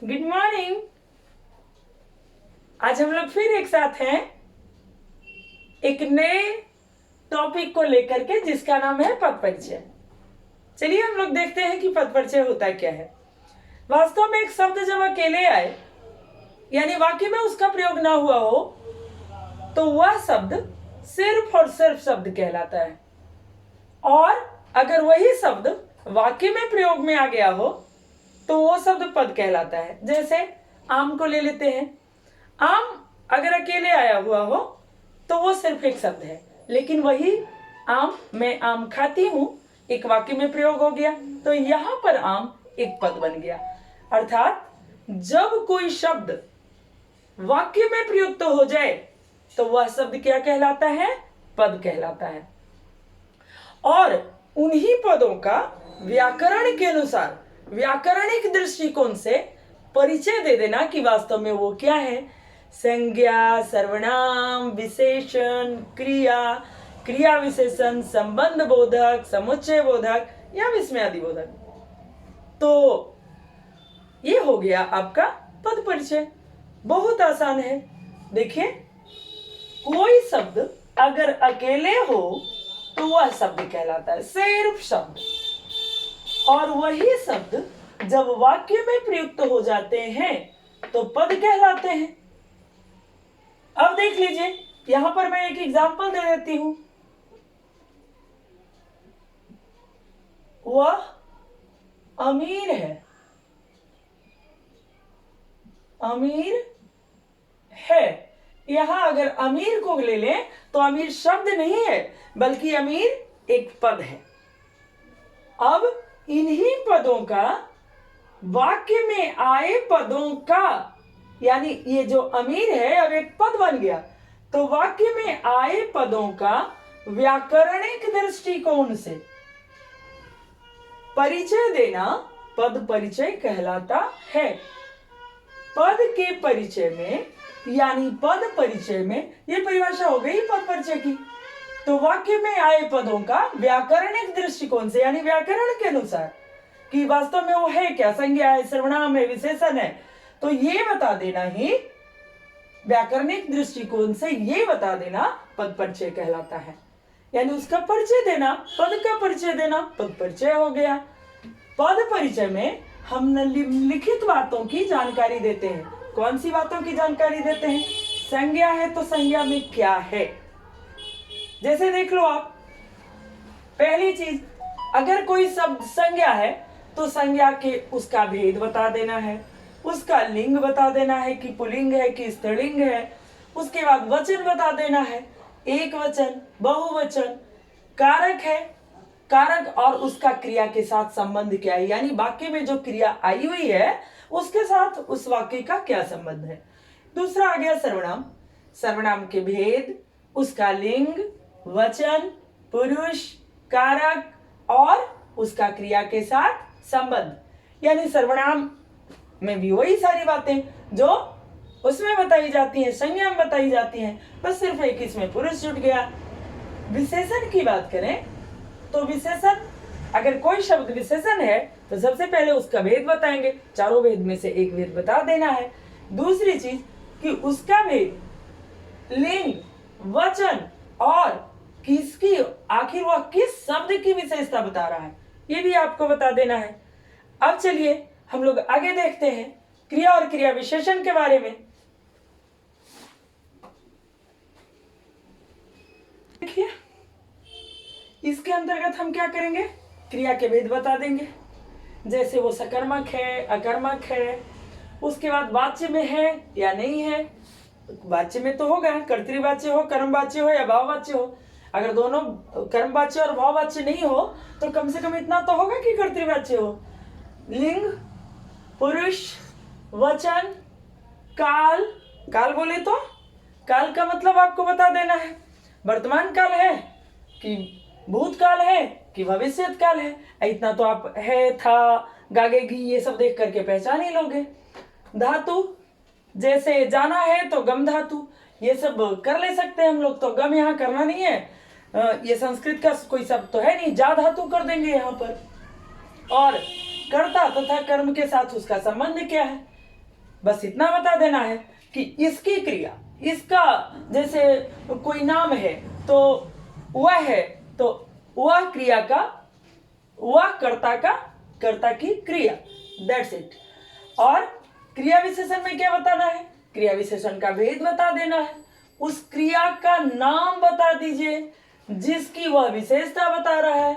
Good morning. आज हम लोग फिर एक साथ हैं एक नए टॉपिक को लेकर के, जिसका नाम है पद परिचय। चलिए हम लोग देखते हैं कि पद परिचय होता क्या है। वास्तव में एक शब्द जब अकेले आए, यानी वाक्य में उसका प्रयोग ना हुआ हो, तो वह शब्द सिर्फ और सिर्फ शब्द कहलाता है। और अगर वही शब्द वाक्य में प्रयोग में आ गया हो तो वो शब्द पद कहलाता है। जैसे आम को ले लेते हैं। आम अगर अकेले आया हुआ हो तो वो सिर्फ एक शब्द है, लेकिन वही आम, मैं आम खाती हूं, एक वाक्य में प्रयोग हो गया, तो यहां पर आम एक पद बन गया। अर्थात जब कोई शब्द वाक्य में प्रयुक्त हो जाए तो वह शब्द क्या कहलाता है? पद कहलाता है। और उन्हीं पदों का व्याकरण के अनुसार, व्याकरणिक दृष्टिकोण से परिचय दे देना कि वास्तव में वो क्या है। संज्ञा, सर्वनाम, विशेषण, क्रिया, क्रिया विशेषण, संबंध बोधक, समुच्चय बोधक या विस्मयादि बोधक। तो ये हो गया आपका पद परिचय। बहुत आसान है। देखिए, कोई शब्द अगर अकेले हो तो वह शब्द कहलाता है, सिर्फ शब्द। और वही शब्द जब वाक्य में प्रयुक्त हो जाते हैं तो पद कहलाते हैं। अब देख लीजिए, यहां पर मैं एक एग्जांपल दे देती हूं। वह अमीर है, अमीर है। यहां अगर अमीर को ले लें तो अमीर शब्द नहीं है, बल्कि अमीर एक पद है। अब इन्हीं पदों का, वाक्य में आए पदों का, यानी ये जो अमीर है अब एक पद बन गया, तो वाक्य में आए पदों का व्याकरणिक दृष्टिकोण से परिचय देना पद परिचय कहलाता है। पद के परिचय में, यानी पद परिचय में, ये परिभाषा हो गई पद परिचय की। तो वाक्य में आए पदों का व्याकरणिक दृष्टिकोण से, यानी व्याकरण के अनुसार कि वास्तव में वो है क्या, संज्ञा है, सर्वनाम है, विशेषण है, तो ये बता देना ही व्याकरणिक दृष्टिकोण से, ये बता देना पद परिचय कहलाता है। यानी उसका परिचय देना, पद का परिचय देना पद परिचय हो गया। पद परिचय में हम निम्नलिखित बातों की जानकारी देते हैं। कौन सी बातों की जानकारी देते हैं? संज्ञा है तो संज्ञा में क्या है। जैसे देख लो आप, पहली चीज, अगर कोई शब्द संज्ञा है तो संज्ञा के उसका भेद बता देना है, उसका लिंग बता देना है कि पुल्लिंग है कि स्त्रीलिंग है। उसके बाद वचन बता देना है, एक वचन, बहुवचन, कारक है, कारक और उसका क्रिया के साथ संबंध क्या है, यानी वाक्य में जो क्रिया आई हुई है उसके साथ उस वाक्य का क्या संबंध है। दूसरा आ गया सर्वनाम, सर्वनाम के भेद, उसका लिंग, वचन, पुरुष, कारक और उसका क्रिया के साथ संबंध। यानी सर्वनाम में भी वही सारी बातें जो उसमें बताई जाती हैं, संज्ञा में बताई जाती हैं, बस सिर्फ एक इसमें पुरुष जुट गया। विशेषण की बात करें तो विशेषण, अगर कोई शब्द विशेषण है तो सबसे पहले उसका भेद बताएंगे, चारों भेद में से एक भेद बता देना है। दूसरी चीज कि उसका भेद, लिंग, वचन और किसकी, आखिर वह किस शब्द की विशेषता बता रहा है, ये भी आपको बता देना है। अब चलिए हम लोग आगे देखते हैं क्रिया और क्रिया विशेषण के बारे में। देखिए, इसके अंतर्गत हम क्या करेंगे? क्रिया के भेद बता देंगे। जैसे वो सकर्मक है, अकर्मक है, उसके बाद वाच्य में है या नहीं है। वाच्य में तो होगा, कर्तृवाच्य हो, कर्मवाच्य हो या भाववाच्य हो। अगर दोनों कर्मवाच्य और भाववाच्य नहीं हो तो कम से कम इतना तो होगा कि कर्तृवाच्य हो। लिंग, पुरुष, वचन, काल, काल बोले तो काल का मतलब आपको बता देना है, वर्तमान काल है कि भूतकाल है कि भविष्यत काल है। इतना तो आप है, था, गागेगी ये सब देख करके पहचान ही लोगे। धातु, जैसे जाना है तो गम धातु, ये सब कर ले सकते हैं हम लोग, तो गम यहाँ करना नहीं है, ये संस्कृत का कोई शब्द तो है नहीं, जा धातु कर देंगे यहाँ पर। और कर्ता तथा कर्म के साथ उसका संबंध क्या है, बस इतना बता देना है कि इसकी क्रिया, इसका जैसे कोई नाम है तो वह है, तो वह क्रिया का, वह कर्ता की क्रिया, दैट्स इट। और क्रिया विशेषण में क्या बताना है? क्रिया विशेषण का भेद बता देना है। उस क्रिया का नाम बता दीजिए जिसकी वह विशेषता बता रहा है।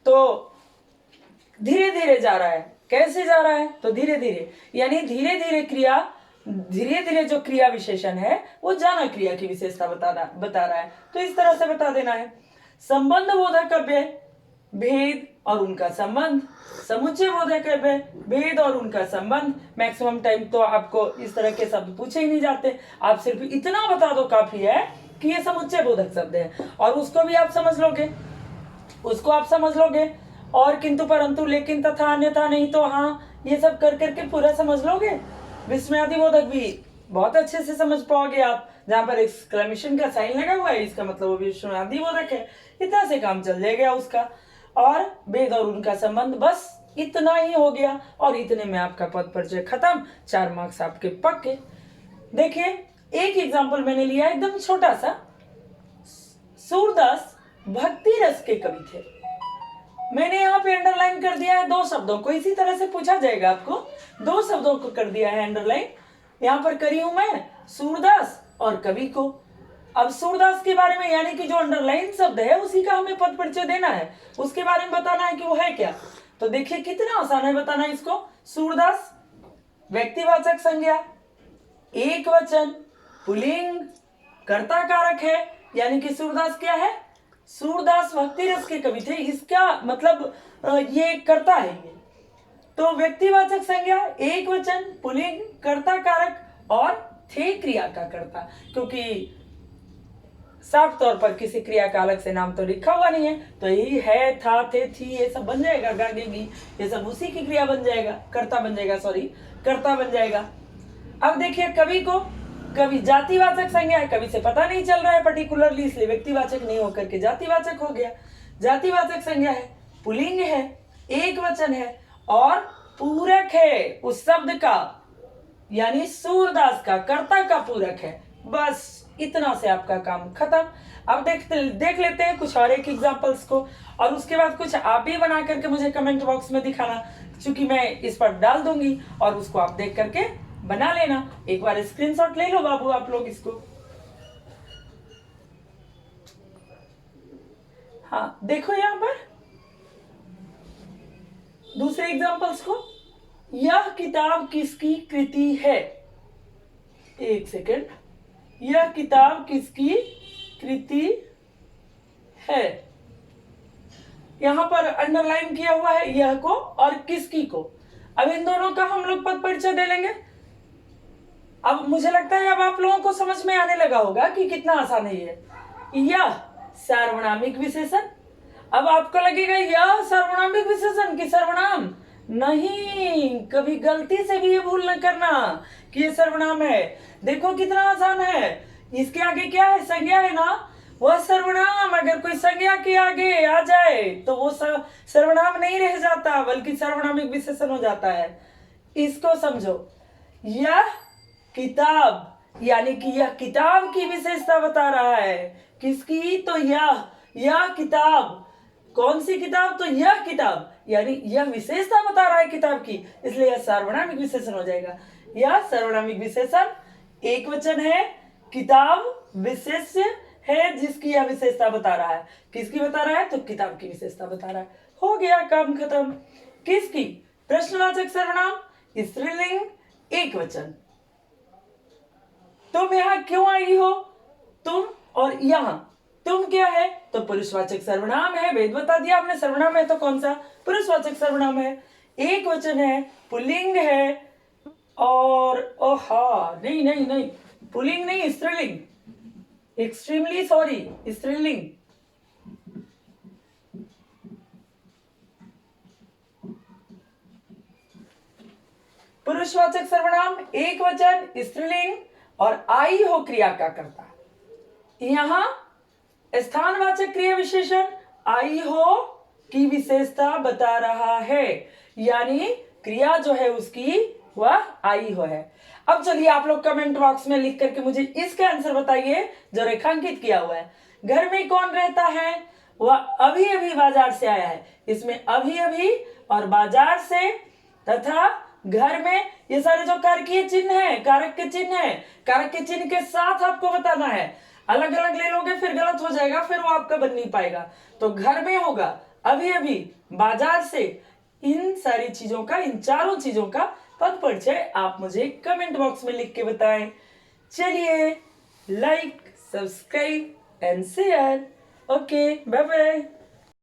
तो धीरे धीरे जा रहा है, कैसे जा रहा है? तो धीरे धीरे, यानी धीरे धीरे क्रिया, धीरे धीरे जो क्रिया विशेषण है वो जाना क्रिया की विशेषता बता रहा है। तो इस तरह से बता देना है। संबंध बोधक अव्यय, भेद और उनका संबंध, समुच्चय बोधक अव्यय, भेद और उनका संबंध। मैक्सिमम टाइम तो आपको इस तरह के शब्द पूछे ही नहीं जाते, आप सिर्फ इतना बता दो काफी है कि ये समुच्चय बोधक शब्द है, और उसको भी आप समझ लोगे, उसको आप समझ लोगे। और किंतु परंतु लेकिन तथा अन्यथा नहीं तो हाँ, ये सब कर करके पूरा समझ लोगे। विस्मयादि बोधक भी बहुत अच्छे से समझ पाओगे आप। जहां पर एक्सक्लेमेशन का साइन लगा हुआ है इसका मतलब वो विस्मयादि बोधक है। इतना से काम चल जाएगा उसका। और भेद और उनका संबंध, बस इतना ही हो गया। और इतने में आपका पद परिचय खत्म, 4 मार्क्स आपके पक्के। देखिए एक एग्जाम्पल मैंने लिया एकदम छोटा सा। सूरदास भक्ति रस के कवि थे। मैंने यहाँ पे अंडरलाइन कर दिया है 2 शब्दों को, इसी तरह से पूछा जाएगा आपको। 2 शब्दों को कर दिया है अंडरलाइन, यहाँ पर करी हूं मैं सूरदास और कवि को। अब सूरदास के बारे में, यानी कि जो अंडरलाइन शब्द है उसी का हमें पद परिचय देना है, उसके बारे में बताना है कि वो है क्या। तो देखिए कितना आसान है बताना इसको। सूरदास व्यक्तिवाचक संज्ञा, एक वचन, पुल्लिंग, कर्ता कारक है, यानी कि सूरदास क्या है? सूरदास भक्ति रस के कवि थे। इसका मतलब ये कर्ता है ये। तो व्यक्तिवाचक संज्ञा, एक वचन, पुल्लिंग, कर्ता कारक और थे क्रिया का कर्ता, क्योंकि साफ तौर पर किसी क्रिया का अलग से नाम तो लिखा हुआ नहीं है, तो यही है, था, थे, थी, ये सब बन जाएगा, गागेगी, ये सब उसी की क्रिया बन जाएगा, कर्ता बन जाएगा, कर्ता बन जाएगा। अब देखिए कवि को, कवि जातिवाचक संज्ञा है, कवि से पता नहीं चल रहा है पर्टिकुलरली, इसलिए व्यक्तिवाचक नहीं होकर के जातिवाचक हो गया। जातिवाचक संज्ञा है, पुल्लिंग है, एक वचन है और पूरक है उस शब्द का, यानी सूरदास का, कर्ता का पूरक है। बस इतना से आपका काम खत्म। अब देख लेते हैं कुछ और एक एग्जांपल्स को, और उसके बाद कुछ आप भी बना करके मुझे कमेंट बॉक्स में दिखाना, क्योंकि मैं इस पर डाल दूंगी और उसको आप देख करके बना लेना। एक बार स्क्रीनशॉट ले लो बाबू आप लोग इसको। हाँ देखो यहाँ पर दूसरे एग्जांपल्स को। यह किताब किसकी कृति है? एक सेकेंड, यह किताब किसकी कृति है? यहां पर अंडरलाइन किया हुआ है यह को और किसकी को। अब इन दोनों का हम लोग पद परिचय दे लेंगे। अब मुझे लगता है अब आप लोगों को समझ में आने लगा होगा कि कितना आसान है ये। यह सार्वनामिक विशेषण। अब आपको लगेगा यह सार्वनामिक विशेषण कि सर्वनाम? नहीं, कभी गलती से भी ये भूल न करना कि ये सर्वनाम है। देखो कितना आसान है। इसके आगे क्या है? संज्ञा है ना, वह सर्वनाम अगर कोई संज्ञा के आगे आ जाए तो वो सर्वनाम नहीं रह जाता बल्कि सर्वनामिक विशेषण हो जाता है। इसको समझो। यह किताब, यानी कि यह किताब की विशेषता बता रहा है। किसकी? तो यह किताब। कौन सी किताब? तो यह किताब, यानी यह विशेषता बता रहा है किताब की, इसलिए यह सार्वनामिक विशेषण हो जाएगा। यह सार्वनामिक विशेषण एक वचन है, किताब विशेष्य है जिसकी यह विशेषता बता रहा है। किसकी बता रहा है? तो किताब की विशेषता बता रहा है। हो गया काम खत्म। किसकी? प्रश्नवाचक सर्वनाम, स्त्रीलिंग, एक वचन। तुम यहाँ क्यों आई हो? तुम और यहाँ तुम क्या है? तो पुरुषवाचक सर्वनाम है। भेद बता दिया आपने, सर्वनाम है तो कौन सा? पुरुषवाचक सर्वनाम है, एक वचन है, पुल्लिंग है और नहीं नहीं नहीं, पुल्लिंग नहीं, स्त्रीलिंग। एक्सट्रीमली सॉरी, स्त्रीलिंग। पुरुषवाचक सर्वनाम, एक वचन, स्त्रीलिंग और आई हो क्रिया का कर्ता। यहां स्थानवाचक क्रिया विशेषण आई हो की विशेषता बता रहा है, यानी क्रिया जो है उसकी वह आई हो है। अब चलिए आप लोग कमेंट बॉक्स में लिख करके मुझे इसका आंसर बताइए जो रेखांकित किया हुआ है। घर में कौन रहता है? वह अभी अभी बाजार से आया है। इसमें अभी अभी और बाजार से तथा घर में, ये सारे जो कारकीय चिन्ह है, कारक के चिन्ह है, कारक के चिन्ह के साथ आपको बताना है। अलग अलग ले लोगे फिर गलत हो जाएगा, फिर वो आपका बन नहीं पाएगा। तो घर में होगा, अभी अभी, बाजार से, इन सारी चीजों का, इन चारों चीजों का पद परिचय आप मुझे कमेंट बॉक्स में लिख के बताएं। चलिए, like, subscribe and share. Okay, bye bye.